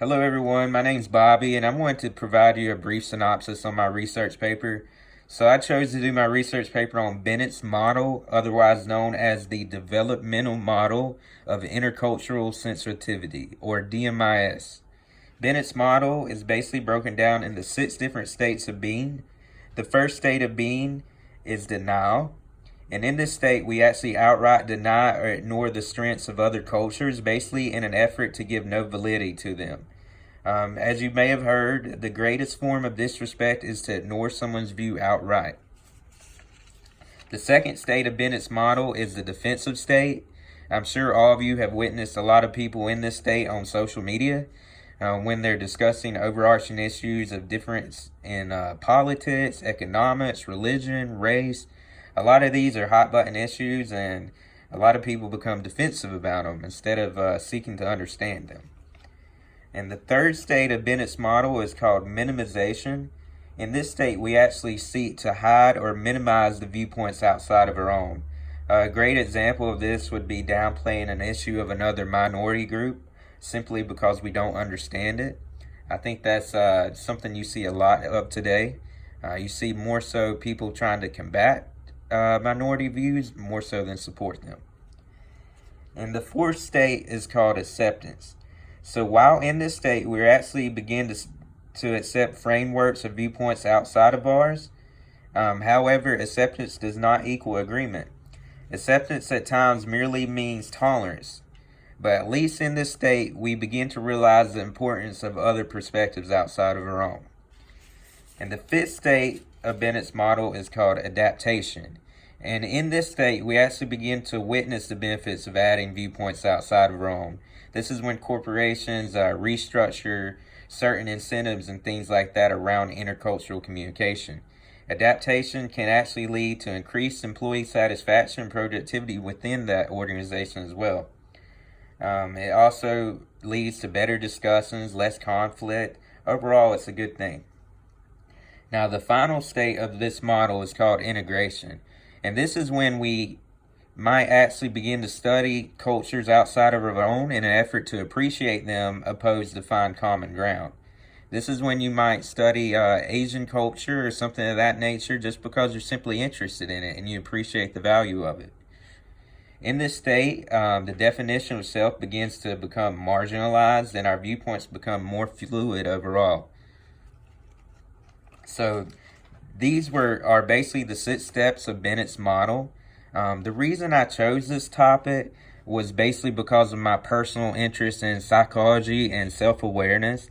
Hello everyone, my name's Bobby and I'm going to provide you a brief synopsis on my research paper. So I chose to do my research paper on Bennett's model, otherwise known as the Developmental Model of Intercultural Sensitivity, or DMIS. Bennett's model is basically broken down into 6 different states of being. The first state of being is denial. And in this state, we actually outright deny or ignore the strengths of other cultures, basically in an effort to give no validity to them. As you may have heard, the greatest form of disrespect is to ignore someone's view outright. The second state of Bennett's model is the defensive state. I'm sure all of you have witnessed a lot of people in this state on social media when they're discussing overarching issues of difference in politics, economics, religion, race. A lot of these are hot button issues, and a lot of people become defensive about them instead of seeking to understand them. And the third state of Bennett's model is called minimization. In this state, we actually seek to hide or minimize the viewpoints outside of our own. A great example of this would be downplaying an issue of another minority group simply because we don't understand it. I think that's something you see a lot of today. You see more so people trying to combat minority views more so than support them. And the fourth state is called acceptance. So while in this state, we actually begin to accept frameworks or viewpoints outside of ours. However, acceptance does not equal agreement. Acceptance at times merely means tolerance. But at least in this state, we begin to realize the importance of other perspectives outside of our own. And the fifth state of Bennett's model is called adaptation. And in this state, we actually begin to witness the benefits of adding viewpoints outside of our own. This is when corporations restructure certain incentives and things like that around intercultural communication. Adaptation can actually lead to increased employee satisfaction and productivity within that organization as well. It also leads to better discussions, less conflict. Overall, it's a good thing. Now, the final state of this model is called integration. And this is when we might actually begin to study cultures outside of our own in an effort to appreciate them opposed to find common ground. This is when you might study Asian culture or something of that nature just because you're simply interested in it and you appreciate the value of it. In this state, the definition of self begins to become marginalized and our viewpoints become more fluid overall. So these are basically the 6 steps of Bennett's model. The reason I chose this topic was basically because of my personal interest in psychology and self-awareness.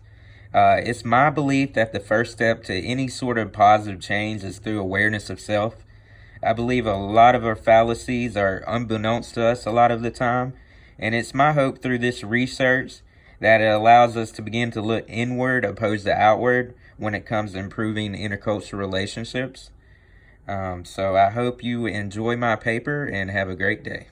It's my belief that the first step to any sort of positive change is through awareness of self. I believe a lot of our fallacies are unbeknownst to us a lot of the time, and it's my hope through this research that it allows us to begin to look inward opposed to outward when it comes to improving intercultural relationships. So I hope you enjoy my paper and have a great day.